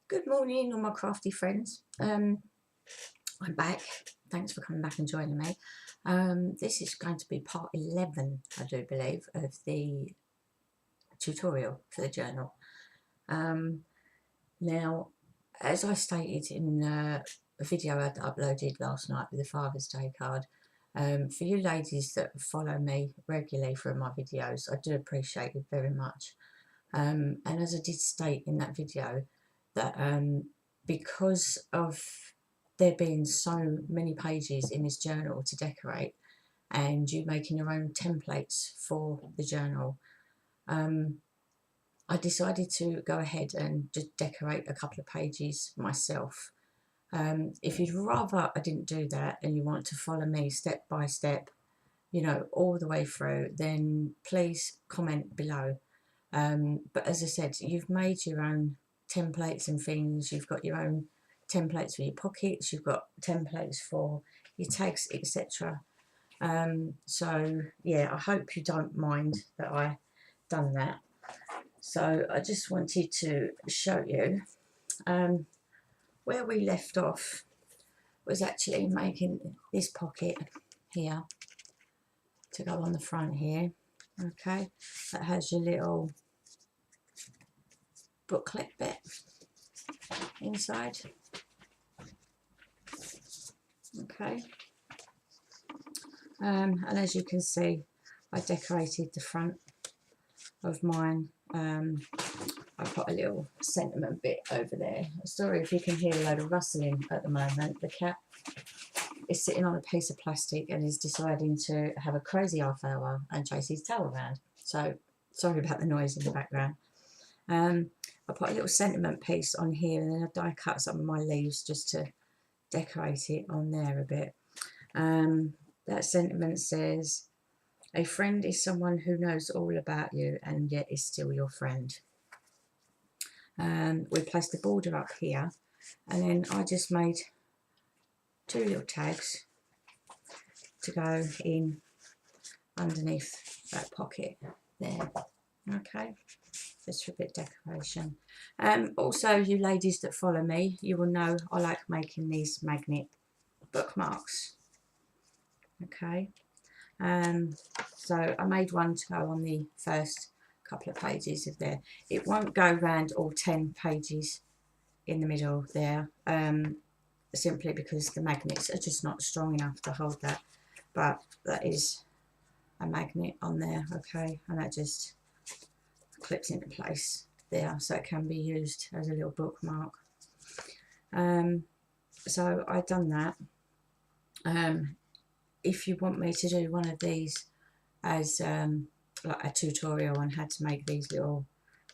Good morning, all my crafty friends. I'm back. Thanks for coming back and joining me. This is going to be part 11, I do believe, of the tutorial for the journal. Now, as I stated in a video I uploaded last night with the Father's Day card, for you ladies that follow me regularly through my videos, I do appreciate it very much. And as I did state in that video, that because of there being so many pages in this journal to decorate and you making your own templates for the journal, I decided to go ahead and just decorate a couple of pages myself. If you'd rather I didn't do that and you want to follow me step by step, you know, all the way through, then please comment below. But as I said, you've made your own templates and things. You've got your own templates for your pockets. You've got templates for your tags, etc. So yeah, I hope you don't mind that I done that. So I just wanted to show you where we left off was actually making this pocket here to go on the front here. Okay, that has your little booklet bit inside. Okay, and as you can see, I decorated the front of mine. I put a little sentiment bit over there. Sorry if you can hear a load of rustling at the moment. The cat is sitting on a piece of plastic and is deciding to have a crazy half hour and chase his tail around. So sorry about the noise in the background. I put a little sentiment piece on here, and then I die cut some of my leaves just to decorate it on there a bit. That sentiment says, "A friend is someone who knows all about you and yet is still your friend." We placed the border up here, and then I just made two little tags to go in underneath that pocket there. Okay, just for a bit of decoration. Also, you ladies that follow me, you will know I like making these magnet bookmarks. Okay, so I made one to go on the first couple of pages of there. It won't go round all 10 pages in the middle there, simply because the magnets are just not strong enough to hold that. But that is a magnet on there, okay, and that just clips into place there, so it can be used as a little bookmark. So I've done that. If you want me to do one of these as like a tutorial on how to make these little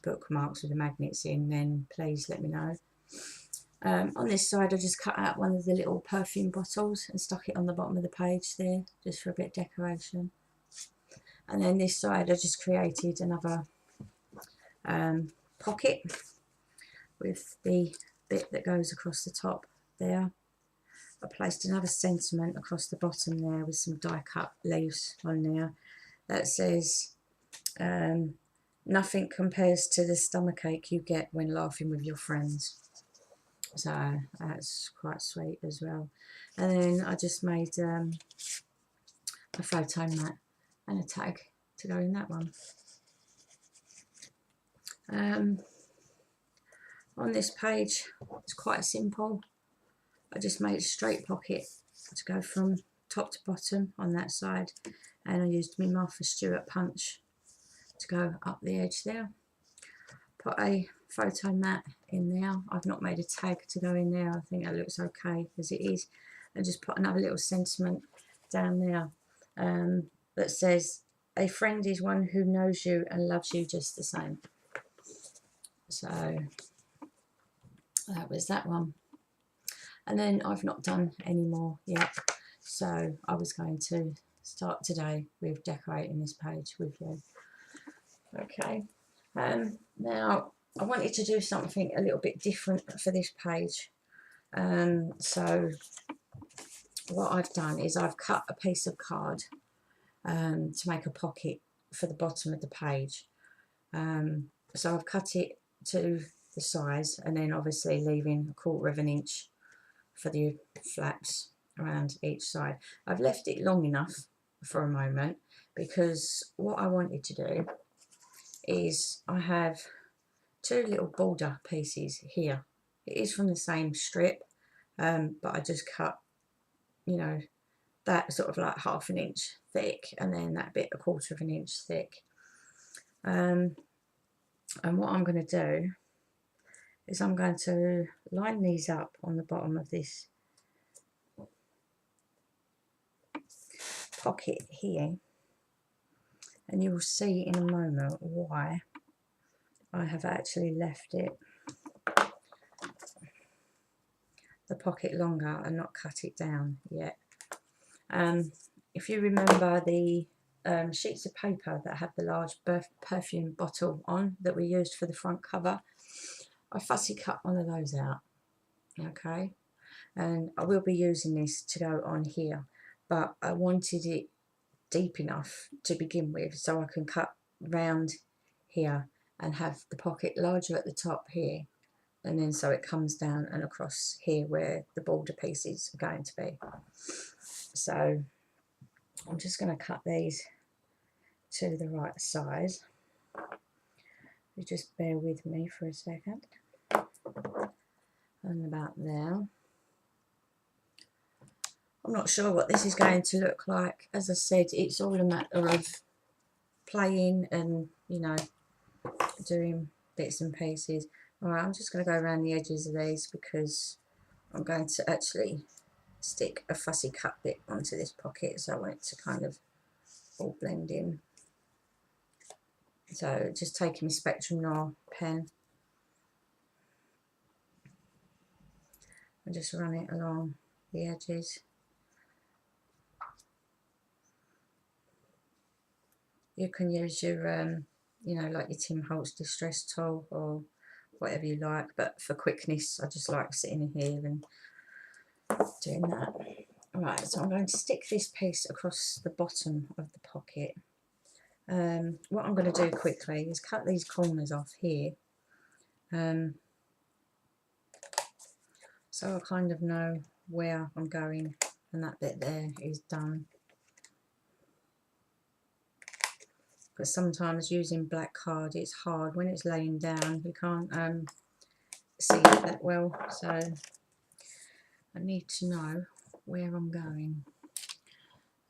bookmarks with the magnets in, then please let me know. On this side I just cut out one of the little perfume bottles and stuck it on the bottom of the page there, just for a bit of decoration. And then this side I just created another pocket with the bit that goes across the top there. I placed another sentiment across the bottom there with some die cut leaves on there that says, "Nothing compares to the stomachache you get when laughing with your friends." So that's quite sweet as well. And then I just made a photo mat and a tag to go in that one. On this page, it's quite simple. I just made a straight pocket to go from top to bottom on that side, and I used my Martha Stewart punch to go up the edge there. Put a photo mat in there. I've not made a tag to go in there. I think that looks okay as it is. And just put another little sentiment down there that says, "A friend is one who knows you and loves you just the same." So that was that one. And then I've not done any more yet, so I was going to start today with decorating this page with you. Okay, now I wanted to do something a little bit different for this page. So what I've done is I've cut a piece of card to make a pocket for the bottom of the page. So I've cut it to the size, and then obviously leaving 1/4 of an inch for the flaps around each side. I've left it long enough for a moment because what I wanted to do is I have 2 little border pieces here. It is from the same strip, but I just cut, you know, that sort of like 1/2 an inch thick, and then that bit 1/4 of an inch thick. And what I'm going to do is I'm going to line these up on the bottom of this pocket here, and you will see in a moment why I have actually left it the pocket longer and not cut it down yet. If you remember the sheets of paper that have the large perfume bottle on that we used for the front cover, I fussy cut one of those out, okay, and I will be using this to go on here, but I wanted it deep enough to begin with so I can cut round here and have the pocket larger at the top here, and then so it comes down and across here where the border pieces are going to be. So I'm just going to cut these to the right size. You just bear with me for a second. And about there. I'm not sure what this is going to look like. As I said, it's all a matter of playing and, you know, doing bits and pieces. Alright, I'm just going to go around the edges of these because I'm going to actually stick a fussy cut bit onto this pocket, so I want it to kind of all blend in. So just taking my Spectrum Noir pen and just run it along the edges. You can use your, you know, like your Tim Holtz distress tool or whatever you like, but for quickness, I just like sitting here and doing that. Alright, so I'm going to stick this piece across the bottom of the pocket. What I'm going to do quickly is cut these corners off here, so I kind of know where I'm going, and that bit there is done. Because sometimes using black card, it's hard when it's laying down, you can't see it that well, so I need to know where I'm going.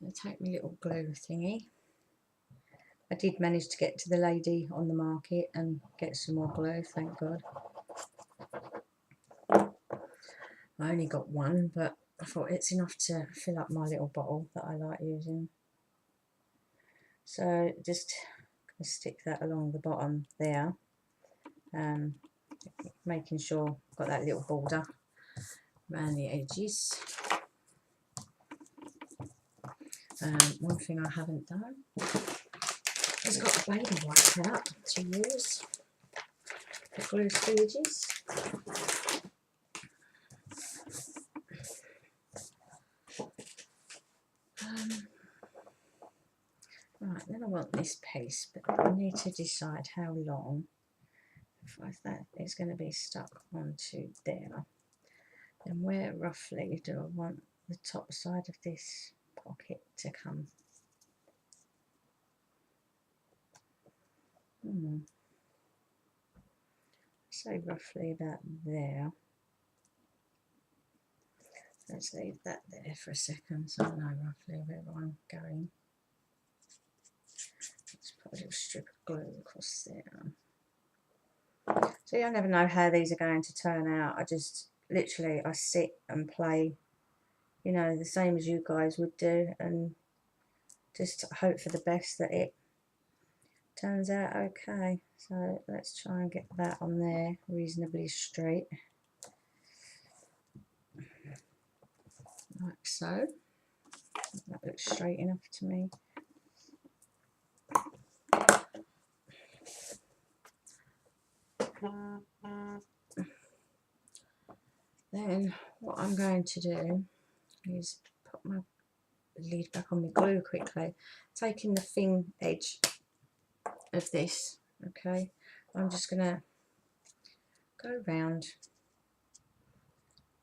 I'm going to take my little glue thingy. I did manage to get to the lady on the market and get some more glue, thank God. I only got one, but I thought it's enough to fill up my little bottle that I like using. So just going to stick that along the bottom there, making sure I've got that little border around the edges. One thing I haven't done is got a baby wipe out to use for glue spooges. Right, then I want this piece, but I need to decide how long, if that is going to be stuck onto there. And where roughly do I want the top side of this pocket to come? Say roughly about there. Let's leave that there for a second so I know roughly where I'm going. Let's put a little strip of glue across there. So I never know how these are going to turn out. I just literally, I sit and play, you know, the same as you guys would do, and just hope for the best that it turns out okay. So let's try and get that on there reasonably straight, like so. That looks straight enough to me. Then what I'm going to do is put my lid back on my glue quickly, taking the thin edge of this, okay, I'm just going to go round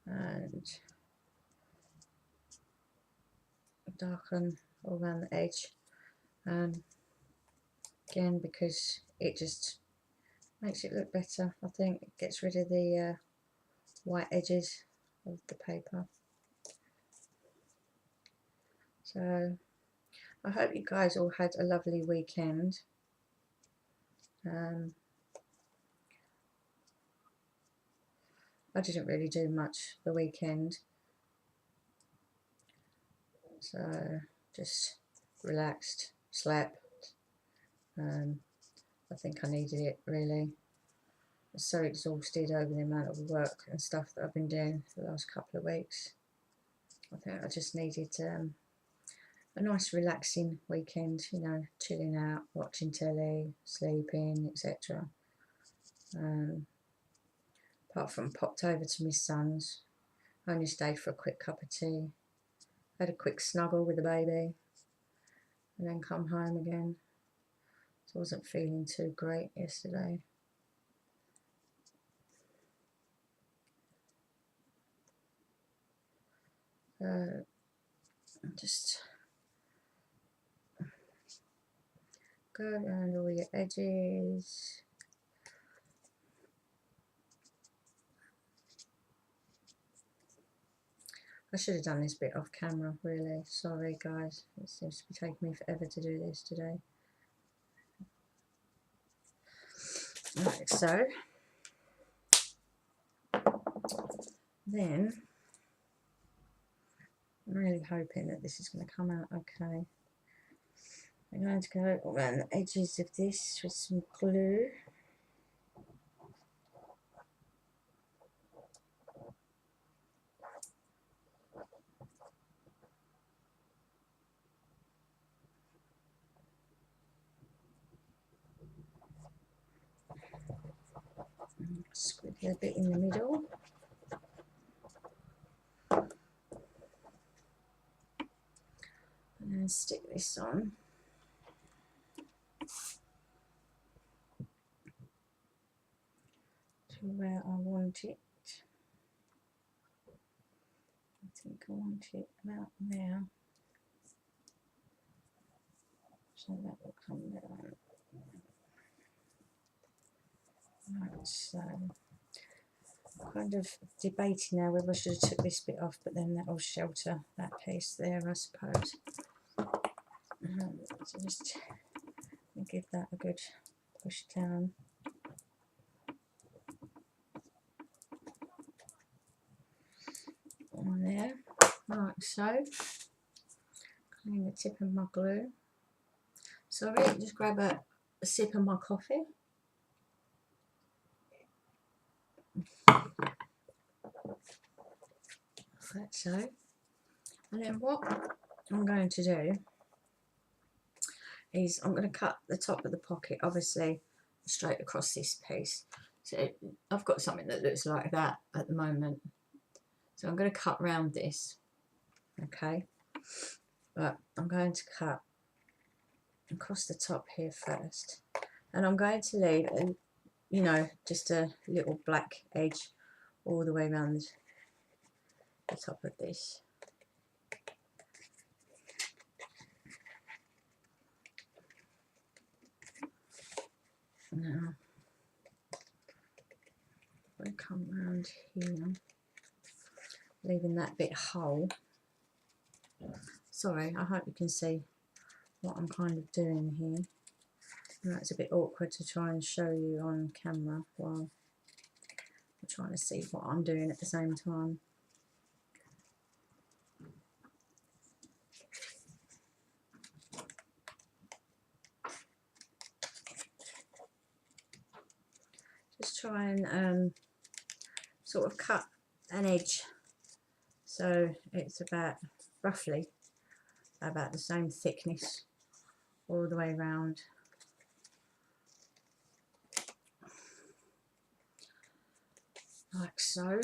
and darken all around the edge, again because it just makes it look better. I think it gets rid of the white edges of the paper. So I hope you guys all had a lovely weekend. I didn't really do much the weekend, so just relaxed, slept. I think I needed it really. I was so exhausted over the amount of work and stuff that I've been doing for the last couple of weeks. I think I just needed a nice relaxing weekend, you know, chilling out, watching telly, sleeping, etc. Apart from popped over to my son's, I only stayed for a quick cup of tea, had a quick snuggle with the baby, and then come home again. So I wasn't feeling too great yesterday. Just go around all your edges. I should have done this bit off camera, really. Sorry guys, it seems to be taking me forever to do this today. Right, so then I'm really hoping that this is going to come out okay. I'm going to go around the edges of this with some glue. Squiggle a bit in the middle. And then stick this on. To where I want it. I think I want it about there. So that will come down. Right, so I'm kind of debating now whether I should have took this bit off, but then that will shelter that piece there, I suppose. So just give that a good push down. On there. Right, so clean the tip of my glue. Sorry, just grab a sip of my coffee. Like so. And then what I'm going to do is I'm going to cut the top of the pocket, obviously, straight across this piece. So I've got something that looks like that at the moment. So I'm going to cut round this, okay? But I'm going to cut across the top here first. And I'm going to leave, you know, just a little black edge all the way around the top of this. Now, I'm going to come around here, leaving that bit whole. Sorry, I hope you can see what I'm kind of doing here. And that's a bit awkward to try and show you on camera while I'm trying to see what I'm doing at the same time. Just try and sort of cut an edge so it's about roughly about the same thickness all the way around. Like so.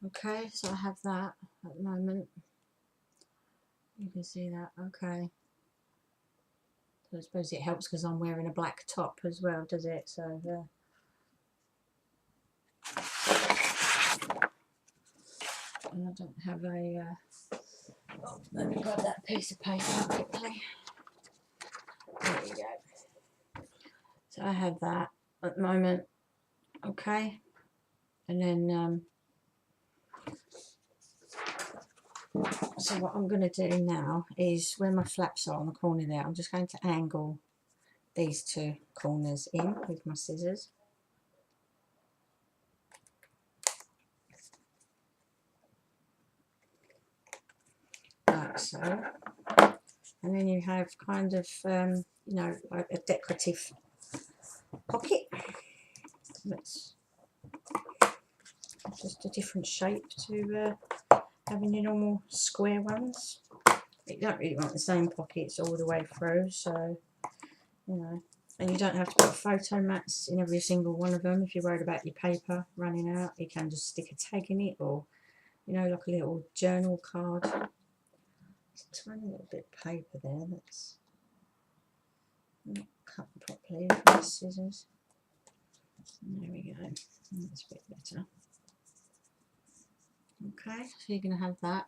Okay, so I have that at the moment. You can see that, okay. So I suppose it helps because I'm wearing a black top as well, does it? So don't have a, oh, let me grab that piece of paper quickly. There we go. So I have that at the moment, okay, and then so what I'm going to do now is where my flaps are on the corner there, I'm just going to angle these two corners in with my scissors. Like so. And then you have kind of, you know, like a decorative pocket. That's just a different shape to having your normal square ones. You don't really want the same pockets all the way through, so, you know. And you don't have to put photo mats in every single one of them. If you're worried about your paper running out, you can just stick a tag in it, or, you know, like a little journal card. There's a tiny little bit of paper there that's not cut properly with my scissors. There we go. That's a bit better. Okay, so you're going to have that.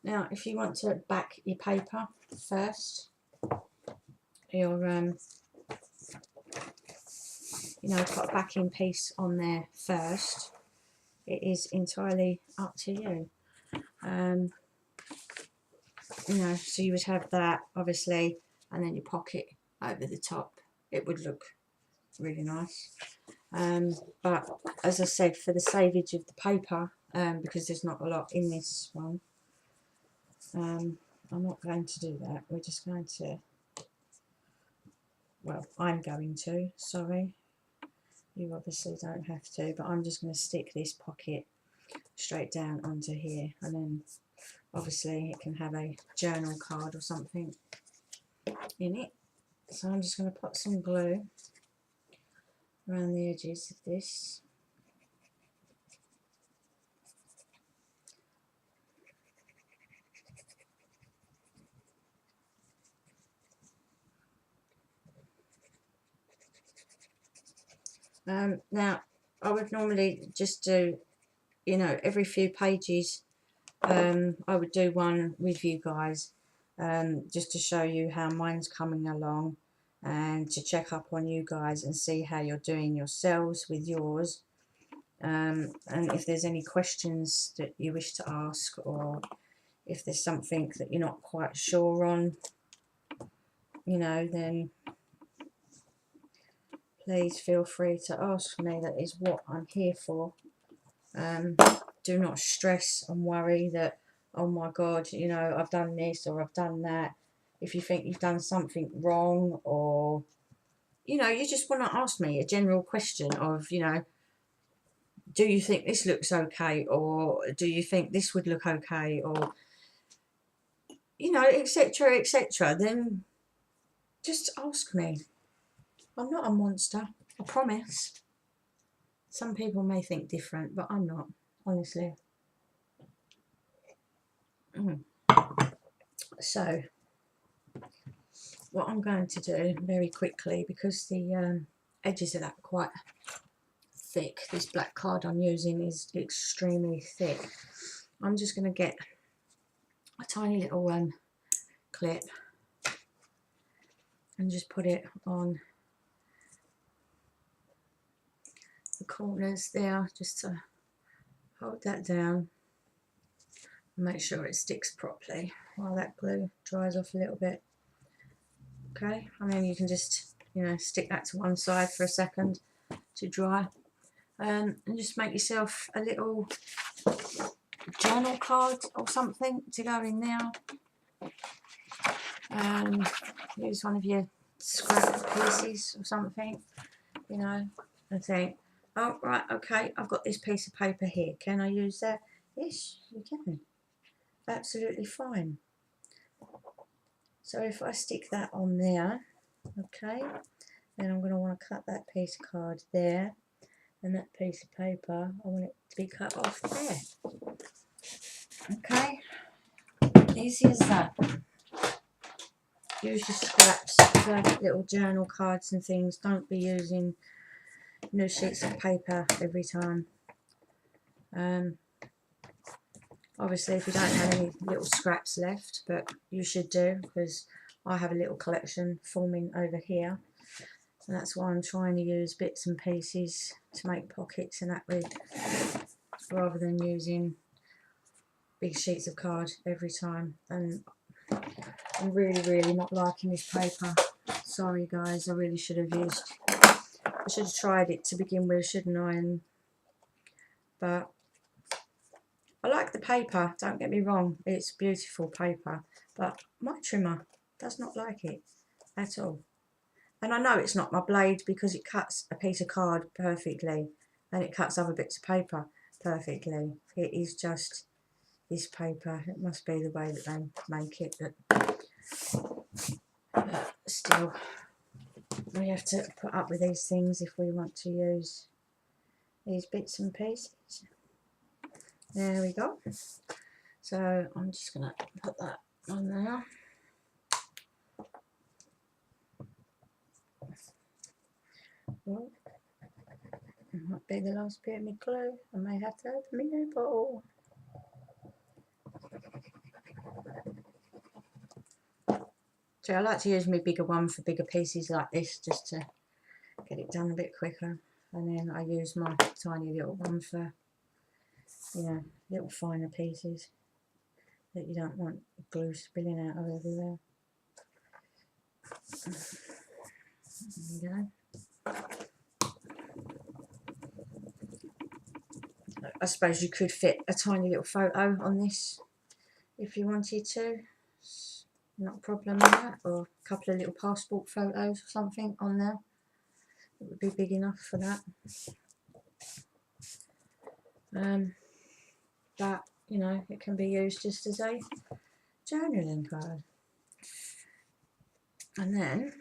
Now, if you want to back your paper first, your you know, put a backing piece on there first. It is entirely up to you. You know, so you would have that obviously, and then your pocket over the top. It would look really nice. But as I said, for the savage of the paper, because there's not a lot in this one, I'm not going to do that. We're just going to, well, I'm going to, sorry. You obviously don't have to, but I'm just going to stick this pocket straight down onto here, and then obviously it can have a journal card or something in it. So I'm just going to put some glue around the edges of this. Now, I would normally just do, you know, every few pages, I would do one with you guys, just to show you how mine's coming along and to check up on you guys and see how you're doing yourselves with yours. And if there's any questions that you wish to ask, or if there's something that you're not quite sure on, you know, then please feel free to ask me. That is what I'm here for. Do not stress and worry that, oh my God, you know, I've done this or I've done that. If you think you've done something wrong, or, you know, you just want to ask me a general question of, you know, do you think this looks okay, or do you think this would look okay, or, you know, etc., etc., then just ask me. I'm not a monster, I promise. Some people may think different, but I'm not, honestly. So, what I'm going to do very quickly, because the edges of that are quite thick, this black card I'm using is extremely thick, I'm just going to get a tiny little clip and just put it on the corners there, just to hold that down and make sure it sticks properly while that glue dries off a little bit. Okay, and then you can just, you know, stick that to one side for a second to dry, and just make yourself a little journal card or something to go in there. Use one of your scrap pieces or something, you know, and think, oh right, okay, I've got this piece of paper here, can I use that? Yes, you can, absolutely fine. So if I stick that on there, okay, then I'm going to want to cut that piece of card there, and that piece of paper, I want it to be cut off there. Okay, easy as that. Use your scraps for little journal cards and things. Don't be using new sheets of paper every time. Obviously, if you don't have any little scraps left, but you should do, because I have a little collection forming over here. And that's why I'm trying to use bits and pieces to make pockets and that way, rather than using big sheets of card every time. And I'm really not liking this paper. Sorry guys, I really should have tried it to begin with, shouldn't I? But I like the paper, don't get me wrong, it's beautiful paper, but my trimmer does not like it at all. And I know it's not my blade because it cuts a piece of card perfectly and it cuts other bits of paper perfectly. It is just this paper. It must be the way that they make it. But still, we have to put up with these things if we want to use these bits and pieces. There we go. So I'm just going to put that on there. Well, it might be the last bit of my glue. I may have to open my new bottle. So I like to use my bigger one for bigger pieces like this, just to get it done a bit quicker. And then I use my tiny little one for, you know, little finer pieces that you don't want glue spilling out of everywhere. There you go. I suppose you could fit a tiny little photo on this if you wanted to. It's not a problem with that. Or a couple of little passport photos or something on there. It would be big enough for that. But, you know, it can be used just as a journaling card. And then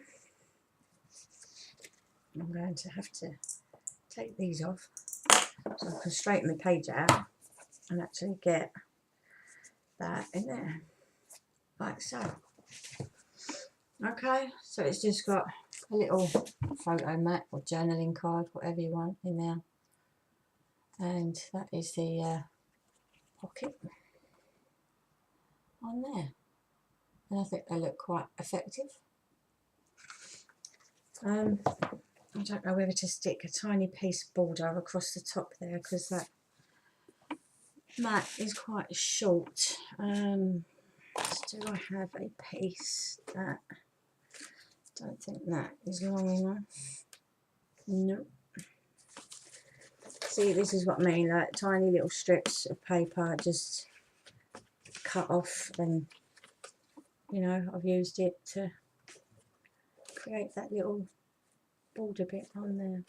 I'm going to have to take these off so I can straighten the page out and actually get that in there, like so. Okay, so it's just got a little photo mat or journaling card, whatever you want, in there. And that is the pocket on there. And I think they look quite effective. I don't know whether to stick a tiny piece of border across the top there because that mat is quite short. Do I have a piece that, don't think that is long enough. Nope. See, this is what I mean, like tiny little strips of paper just cut off, and you know, I've used it to create that little border bit on there.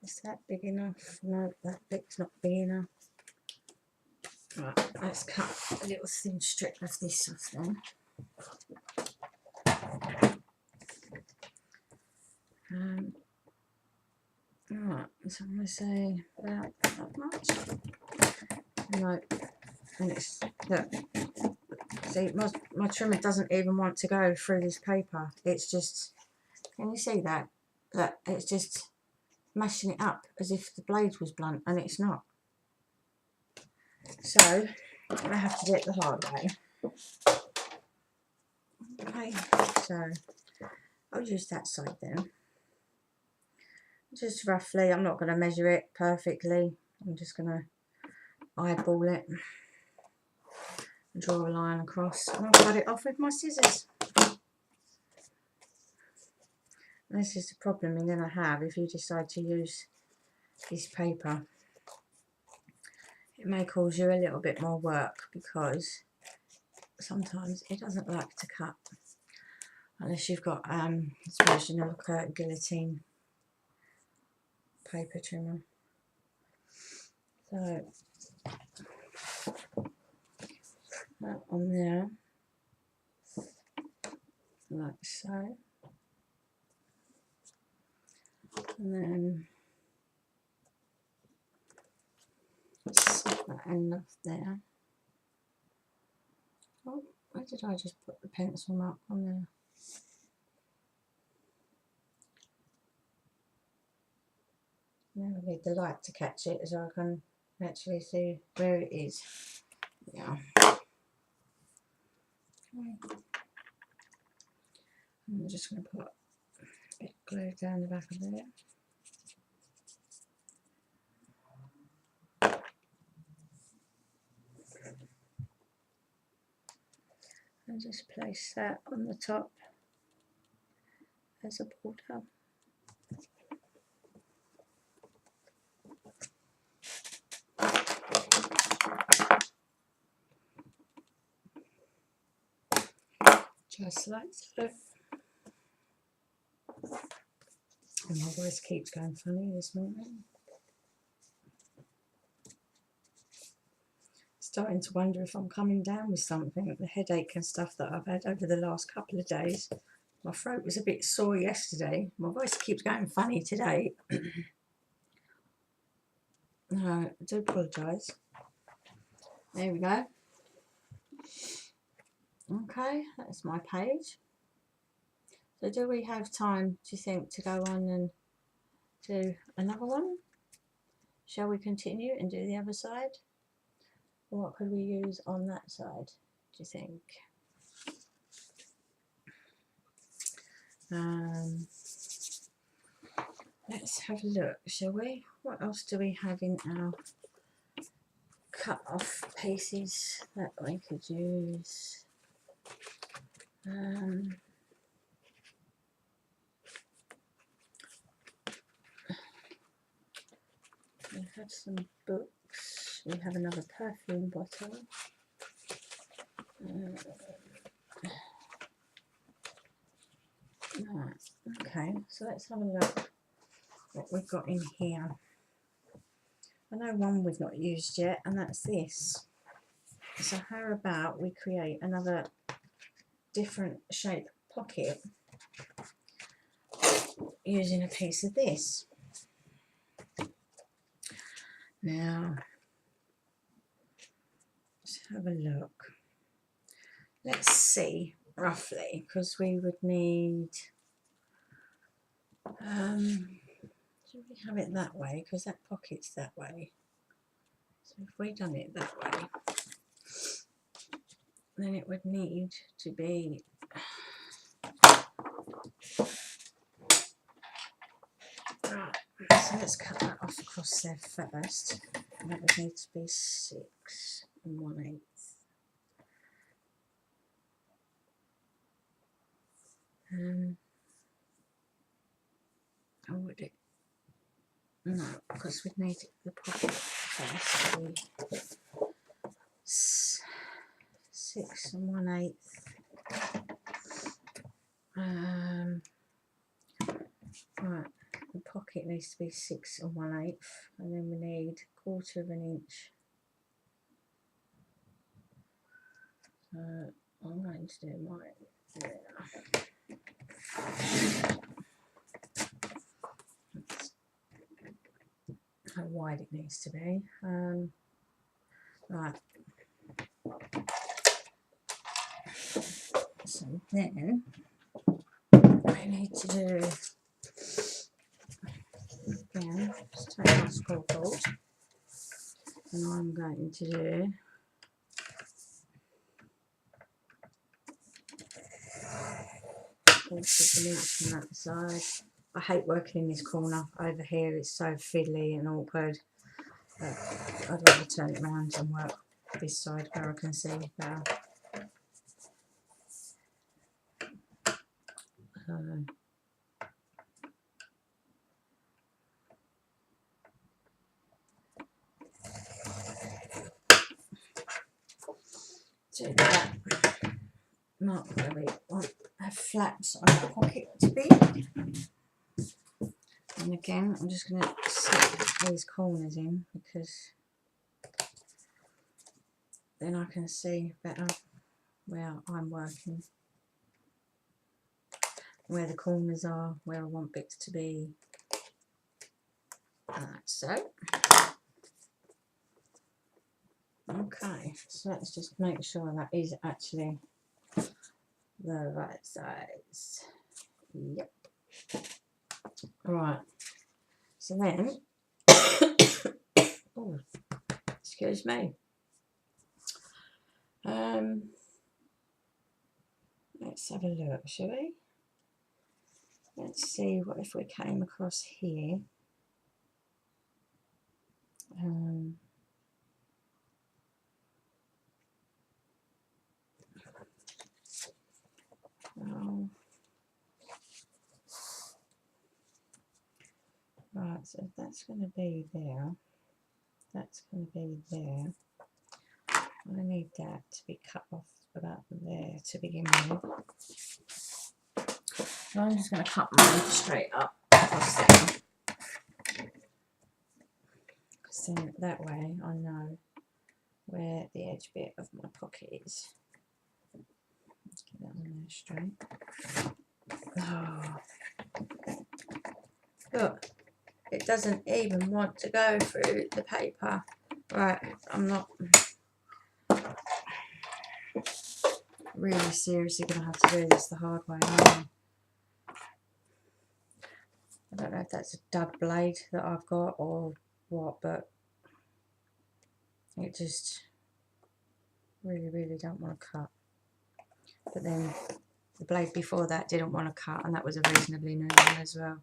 Is that big enough? No, that bit's not big enough. Right, let's cut a little thin strip of this off then. Right, so I'm going to say about that much. No, and it's, look, see, my trimmer doesn't even want to go through this paper. It's just, can you see that? Look, it's just mashing it up as if the blade was blunt, and it's not. So I'm going to have to do it the hard way. Okay, so I'll use that side then. Just roughly, I'm not going to measure it perfectly. I'm just going to eyeball it and draw a line across, and I'll cut it off with my scissors. And this is the problem you're going to have if you decide to use this paper. It may cause you a little bit more work because sometimes it doesn't like to cut unless you've got this version of a guillotine paper trimmer. So that on there, like so, and then set that end off there. Oh, where did I just put the pencil mark on there? Now I need the light to catch it so I can actually see where it is. Yeah. Okay. I'm just going to put a bit of glue down the back of it. And just place that on the top as a border. Just like so. And my voice keeps going funny this morning. Starting to wonder if I'm coming down with something, the headache and stuff that I've had over the last couple of days. My throat was a bit sore yesterday. My voice keeps going funny today. I do apologise. There we go. Okay, that's my page. So do we have time, do you think, to go on and do another one? Shall we continue and do the other side? What could we use on that side, do you think? Let's have a look, shall we? What else do we have in our cut off pieces that we could use? We have some books. We have another perfume bottle. Right, okay, so let's have a look what we've got in here. I know one we've not used yet, and that's this. So how about we create another different shape pocket using a piece of this. Now, let's have a look. Let's see roughly, because we would need, should we have it that way, because that pocket's that way. So if we done it that way, then it would need to be right. So let's cut that off across there first. And that would need to be 6 1/8. Or would it? No, because we'd need the pocket first. 6 1/8. Right, the pocket needs to be 6 1/8, and then we need 1/4 of an inch. So I'm going to do mine there. That's how wide it needs to be. Right. So then I need to do, again, just take my scroll board, and I'm going to do 1/4 of an inch on that side. I hate working in this corner. Over here it's so fiddly and awkward. But I'd rather turn it around and work this side where I can see better. Do that. Mark where we want our flaps on the pocket to be. And again, I'm just going to slip these corners in, because then I can see better where I'm working, where the corners are, where I want bits to be. Like so. Okay, so let's just make sure that is actually the right size. Yep. Right. So then, oh, Excuse me. Let's have a look, shall we? Let's see what if we came across here. Oh. Right, so that's going to be there. That's going to be there. I need that to be cut off about there to begin with. So I'm just going to cut mine straight up across there. Because then that way I know where the edge bit of my pocket is. Let's get that on there straight. Oh. Look, it doesn't even want to go through the paper. Right, I'm not really seriously going to have to do this the hard way, am I don't know if that's a dud blade that I've got or what, but it just really don't want to cut. But then the blade before that didn't want to cut, and that was a reasonably new one as well.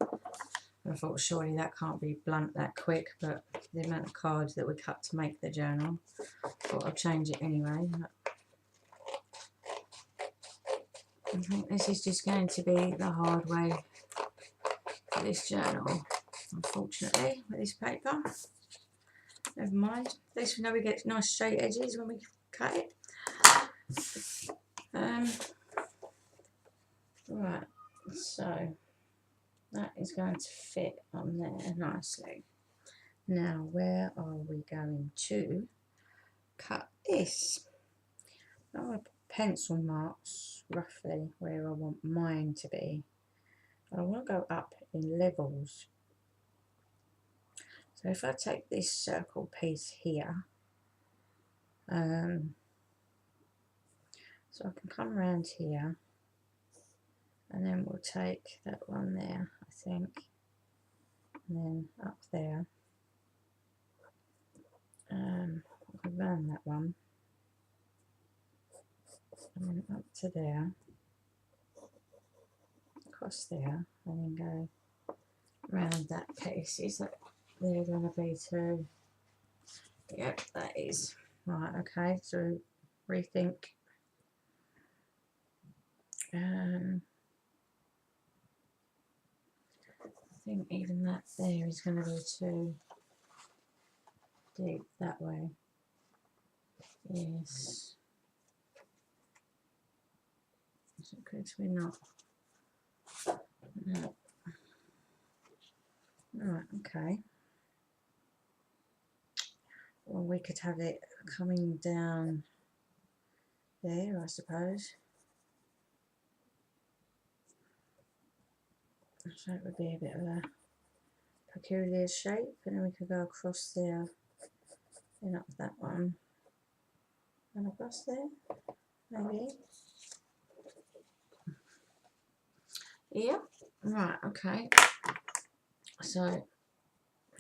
And I thought surely that can't be blunt that quick, but the amount of cards that we cut to make the journal, I thought I'd change it anyway. I think this is just going to be the hard way for this journal, unfortunately, with this paper. Never mind. At least we know we get nice straight edges when we cut it. Right, so that is going to fit on there nicely. Now, where are we going to cut this? I want to pencil marks roughly where I want mine to be. I want to go up in levels. So if I take this circle piece here, so I can come around here, and then we'll take that one there, I think, and then up there. I can run that one, and then up to there, across there, and then go round that piece. Is that they're going to be two? Yep, that is. Right, okay, so rethink. I think even that there is going to be too deep that way. Yes. So could we not? No. Right, okay. Well, we could have it coming down there, I suppose. So it would be a bit of a peculiar shape, and then we could go across there, then up that one, and across there, maybe. Yeah, right, okay. So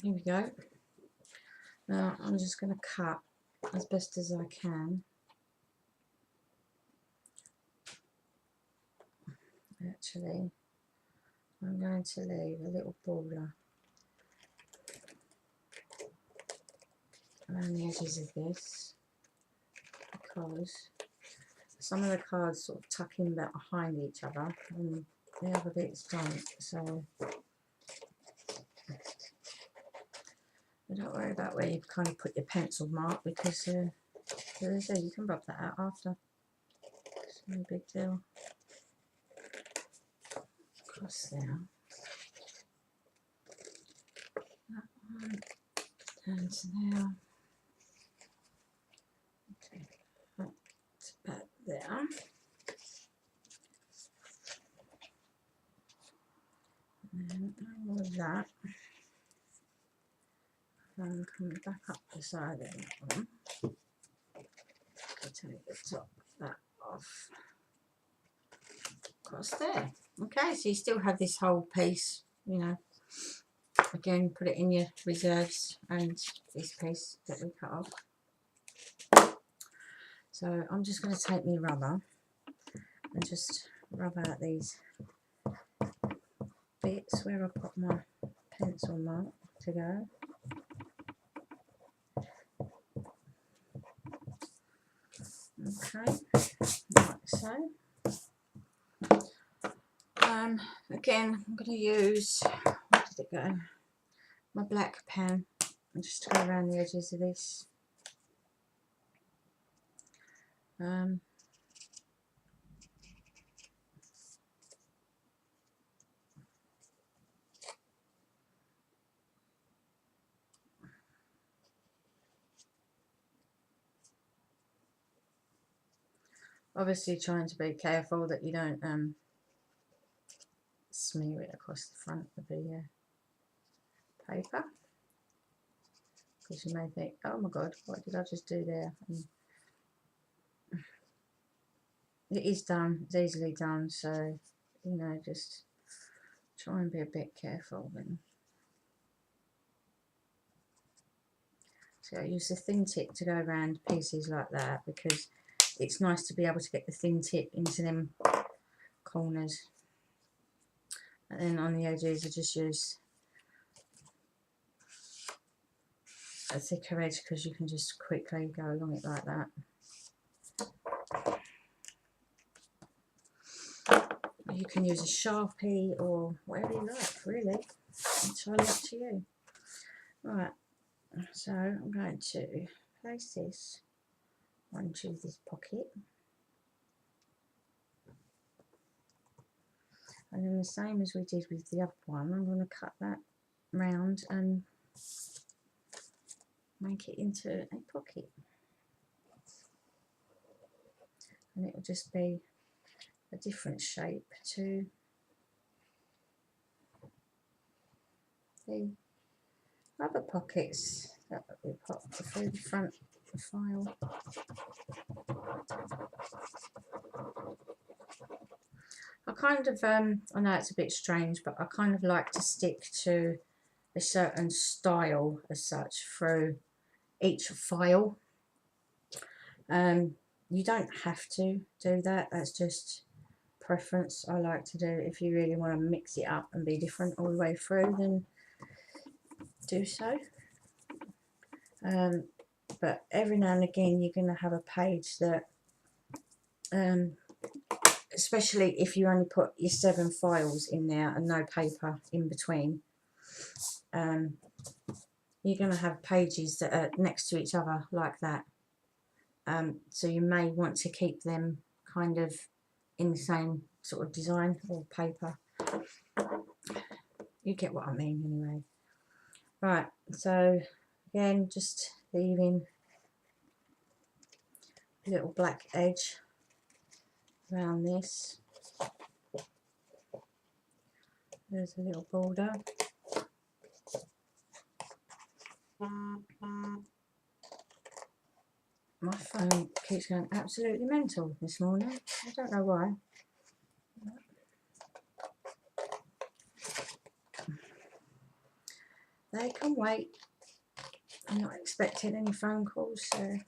here we go. Now I'm just going to cut as best as I can. Actually, I'm going to leave a little border around the edges of this, because some of the cards sort of tuck in behind each other and the other bits don't, so don't worry about where you've kind of put your pencil mark, because as I say, you can rub that out after. It's no big deal. Across there. That one. Down to there. Take that back there. And then all of that. And coming back up the side of that one. I'll take the top of that off. Across there. Okay, so you still have this whole piece, you know. Again, put it in your reserves, and this piece that we cut off. So I'm just going to take my rubber and just rub out these bits where I put my pencil mark to go. Okay, like so. Again, I'm going to use, where did it go? My black pen, and just to go around the edges of this. Obviously trying to be careful that you don't smear it across the front of the paper, because you may think, oh my god, what did I just do there? And it is done, it's easily done, so you know, just try and be a bit careful. So I use the thin tip to go around pieces like that, because it's nice to be able to get the thin tip into them corners. And then on the edges I just use a thicker edge, because you can just quickly go along it like that. You can use a Sharpie or whatever you like, really. It's entirely up to you. Right, so I'm going to place this onto this pocket. And then the same as we did with the other one, I'm going to cut that round and make it into a pocket. And it will just be a different shape to the other pockets that we put through the front of the file. I kind of, I know it's a bit strange, but I kind of like to stick to a certain style as such through each file. You don't have to do that, that's just preference. I like to do, if you really want to mix it up and be different all the way through, then do so. But every now and again you're going to have a page that, especially if you only put your 7 files in there and no paper in between, you're going to have pages that are next to each other like that. So you may want to keep them kind of in the same sort of design or paper. You get what I mean anyway. Right, so again, just leaving a little black edge around this. There's a little border. My phone keeps going absolutely mental this morning. I don't know why. They can wait. I'm not expecting any phone calls, so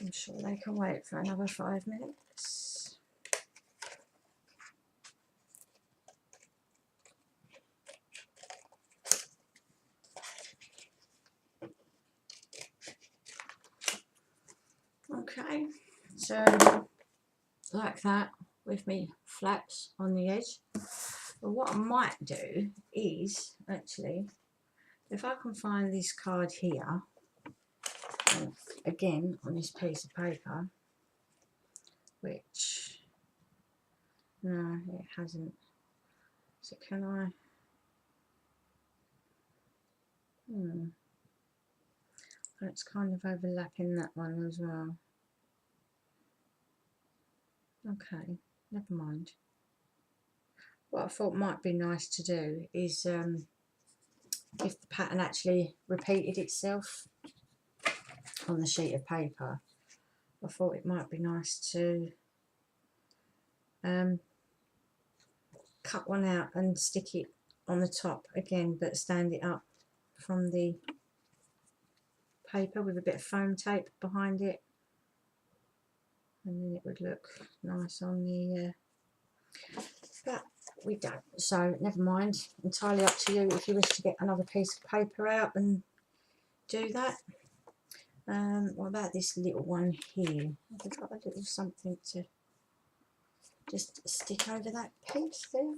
I'm sure they can wait for another 5 minutes. Okay, so like that with me flaps on the edge. But what I might do is actually, if I can find this card here, again on this piece of paper, which, no, it hasn't. So can I? It's kind of overlapping that one as well. Okay, never mind. What I thought might be nice to do is if the pattern actually repeated itself on the sheet of paper, I thought it might be nice to cut one out and stick it on the top again, but stand it up from the paper with a bit of foam tape behind it, and then it would look nice on the but we don't, so never mind. Entirely up to you if you wish to get another piece of paper out and do that. What about this little one here? I've got a little something to just stick over that piece there.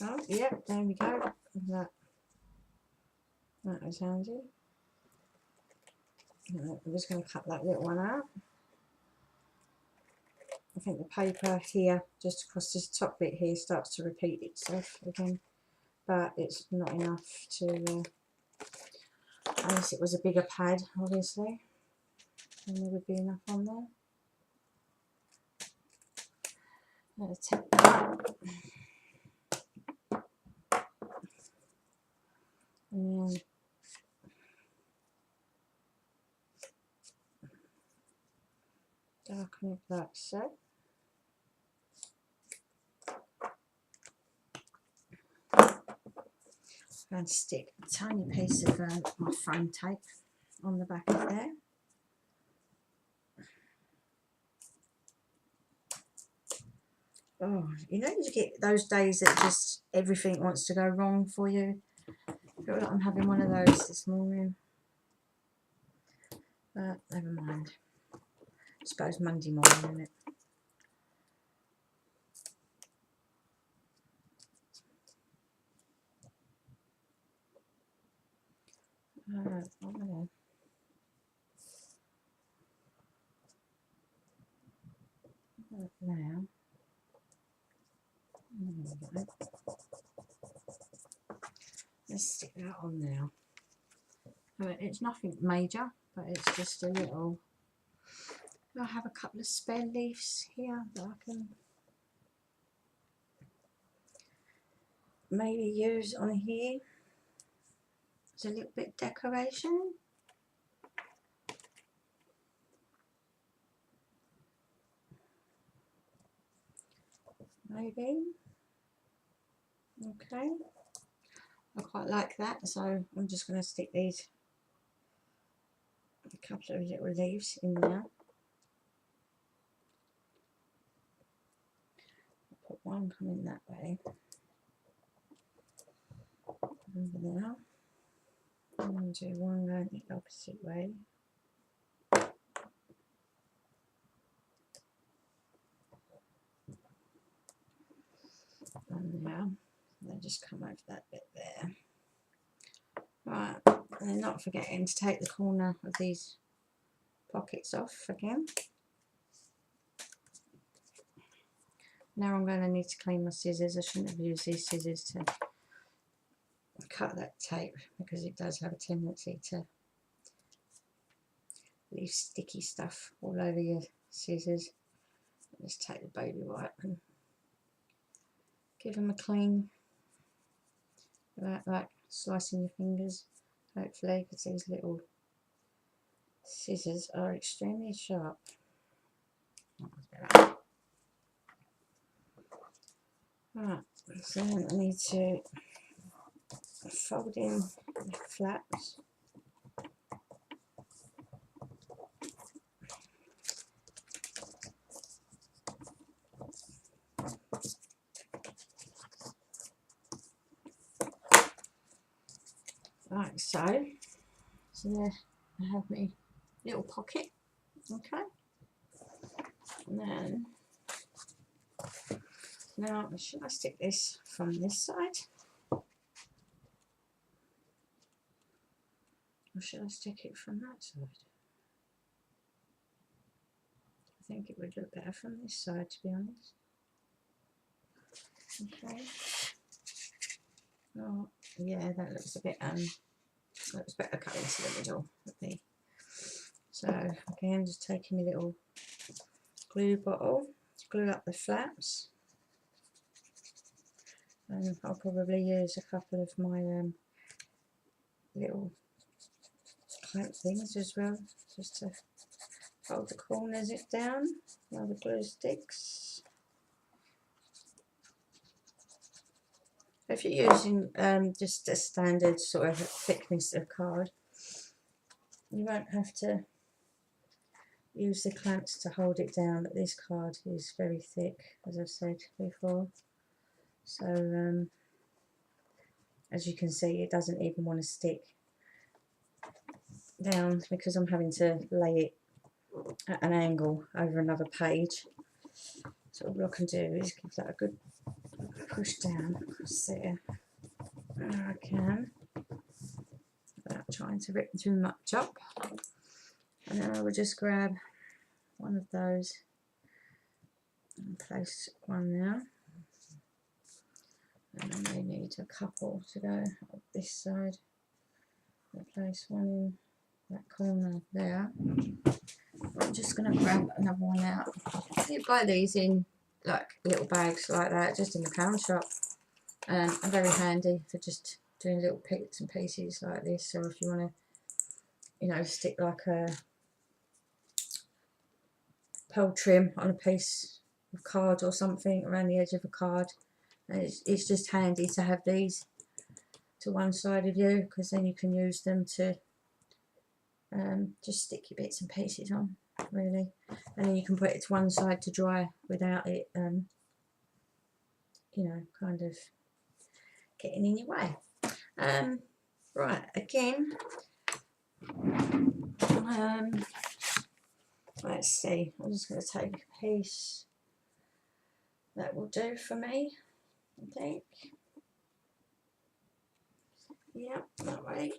Oh, yep, there we go. That was handy. I'm just going to cut that little one out. I think the paper here, just across this top bit here, starts to repeat itself again, but it's not enough to, unless it was a bigger pad, obviously, then there would be enough on there. Take that. And then darken it like so. And stick a tiny piece of my foam tape on the back of there. Oh, you know, you get those days that just everything wants to go wrong for you. I feel like I'm having one of those this morning, but never mind. I suppose Monday morning, isn't it? Now, let's stick that on now. It's nothing major, but it's just a little. I have a couple of spare leaves here that I can maybe use on here. It's a little bit decoration. Maybe. Okay. I quite like that, so I'm just going to stick these, a couple of little leaves in there. I'll put one coming that way. Over there. And do one going the opposite way. And now they just come over that bit there. Right, and not forgetting to take the corner of these pockets off again. Now I'm going to need to clean my scissors. I shouldn't have used these scissors to cut that tape because it does have a tendency to leave sticky stuff all over your scissors. Just take the baby wipe and give them a clean, like slicing your fingers, hopefully, because these little scissors are extremely sharp. Right, so then I need to fold in the flaps. Like so. So there I have my little pocket. Okay. And then now should I stick this from this side? Or should I stick it from that side? I think it would look better from this side, to be honest. Okay. Oh, yeah, that looks a bit looks better cut into the middle with me. So again, just taking my little glue bottle to glue up the flaps, and I'll probably use a couple of my little clamp things as well, just to hold the corners it down while the glue sticks. If you're using just a standard sort of thickness of card, you won't have to use the clamps to hold it down, but this card is very thick, as I've said before. So as you can see, it doesn't even want to stick down because I'm having to lay it at an angle over another page. So all I can do is give that a good push down across there where I can, without trying to rip too much up. And then I will just grab one of those and place one there. And then we need a couple to go up this side. I'll place one in that corner there. I'm just going to grab another one out. You buy these in like little bags like that, just in the pound shop, and are very handy for just doing little bits and pieces like this. So if you want to, you know, stick like a pearl trim on a piece of card or something around the edge of a card, and it's just handy to have these to one side of you, because then you can use them to just stick your bits and pieces on, really, and then you can put it to one side to dry without it you know, kind of getting in your way. Right, again, let's see, I'm just going to take a piece that will do for me, I think. Yep, that way.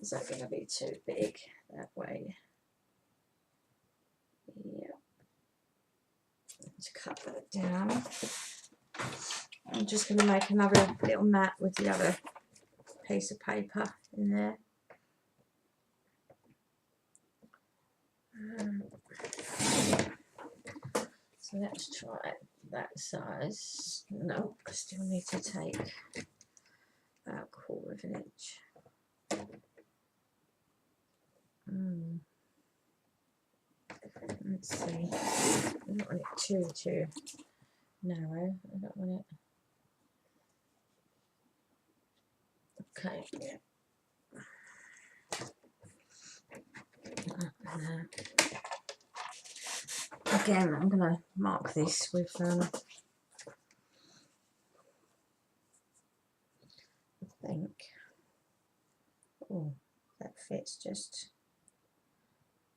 Is that going to be too big that way? Yep. Let's cut that down. I'm just going to make another little mat with the other piece of paper in there. So let's try that size. No, I still need to take about a quarter of an inch. Let's see. I don't want it too narrow. I don't want it. Okay. Yeah. Again, I'm going to mark this with I think, oh, that fits just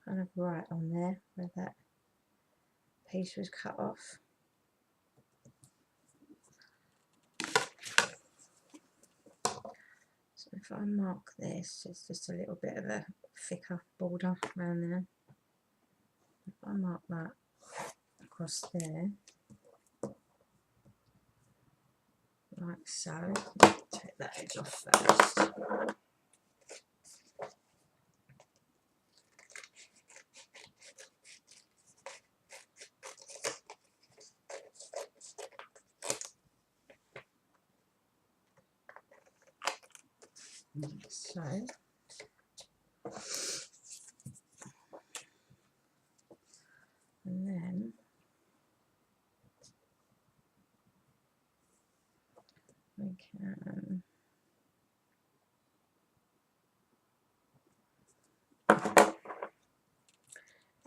kind of right on there where that piece was cut off. So if I mark this, it's just a little bit of a thicker border around there. If I mark that across there, like so, take that edge off first. So, and then we can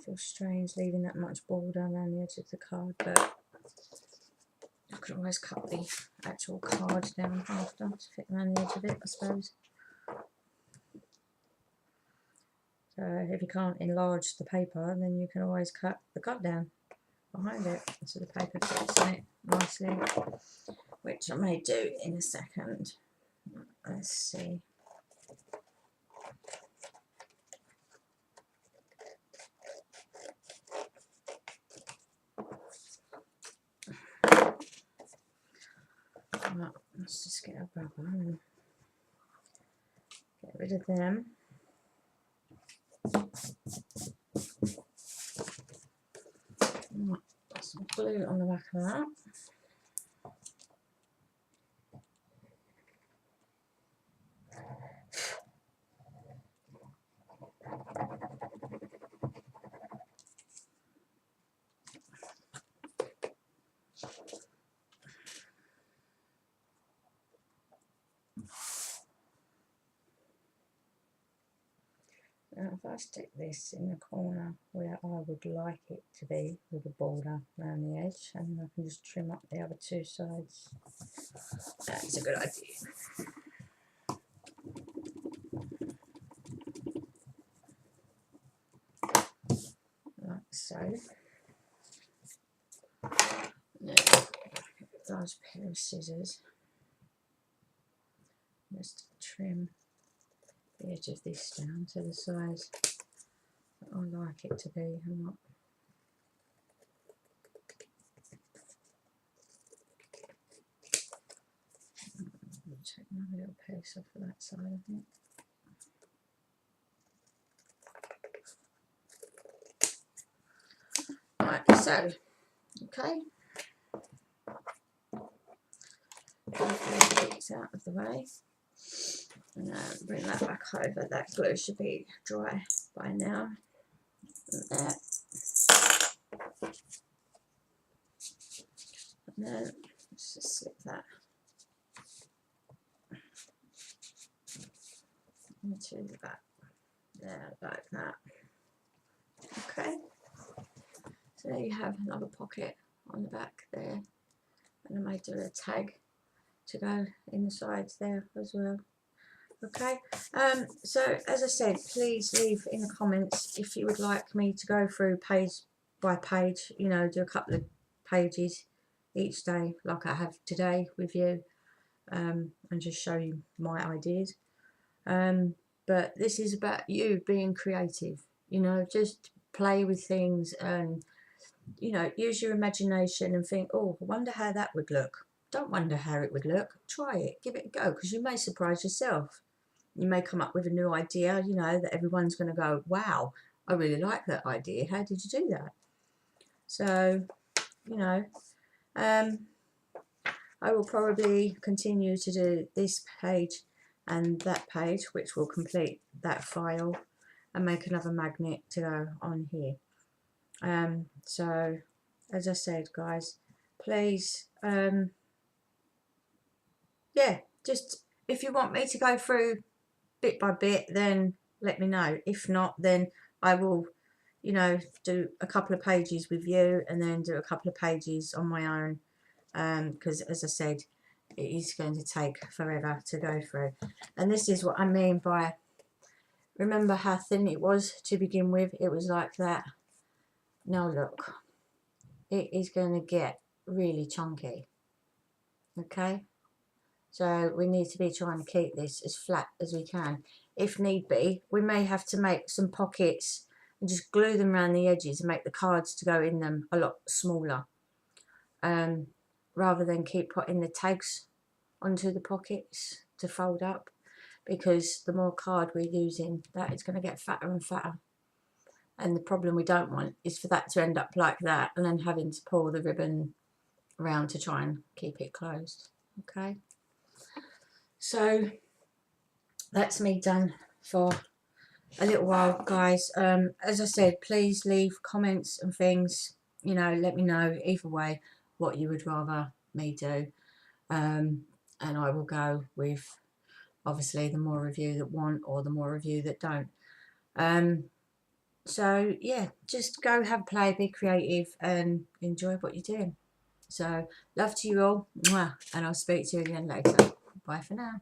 feel strange leaving that much border around the edge of the card, but I could always cut the actual card down after to fit around the edge of it, I suppose. So if you can't enlarge the paper, then you can always cut the cut down behind it so the paper fits in it nicely, which I may do in a second. Let's see. Well, let's just get a rubber and get rid of them. Put some glue on the back of that. if I stick this in the corner where I would like it to be with a border around the edge, and I can just trim up the other two sides. That's a good idea. Like so. Now, large pair of scissors. Just trim the edge of this down to the size that I like it to be. I'm not take another little piece off of that side, I think. Right, so, okay. These out of the way. And bring that back over. That glue should be dry by now. And there. And then let's just slip that into the back. There, like that. Okay. So there you have another pocket on the back there. And I may do a tag to go in the sides there as well. Okay, so as I said, please leave in the comments if you would like me to go through page by page, you know, do a couple of pages each day like I have today with you, and just show you my ideas. But this is about you being creative, you know, just play with things and, you know, use your imagination and think, oh, I wonder how that would look. Don't wonder how it would look. Try it, give it a go, because you may surprise yourself. You may come up with a new idea, you know, that everyone's going to go, wow, I really like that idea. How did you do that? So, you know, I will probably continue to do this page and that page, which will complete that file, and make another magnet to go on here. So, as I said, guys, please, yeah, just if you want me to go through bit by bit, then let me know. If not, then I will, you know, do a couple of pages with you and then do a couple of pages on my own, because as I said, it is going to take forever to go through. And this is what I mean by, remember how thin it was to begin with? It was like that. Now look, it is going to get really chunky. Okay, so we need to be trying to keep this as flat as we can. If need be, we may have to make some pockets and just glue them around the edges and make the cards to go in them a lot smaller, rather than keep putting the tags onto the pockets to fold up, because the more card we're using, that is going to get fatter and fatter. And the problem we don't want is for that to end up like that and then having to pull the ribbon around to try and keep it closed. Okay, so that's me done for a little while, guys. As I said, please leave comments and things, you know, let me know either way what you would rather me do, and I will go with obviously the more of you that want or the more of you that don't. So yeah, just go have a play, be creative and enjoy what you're doing. So love to you all, and I'll speak to you again later. Bye for now.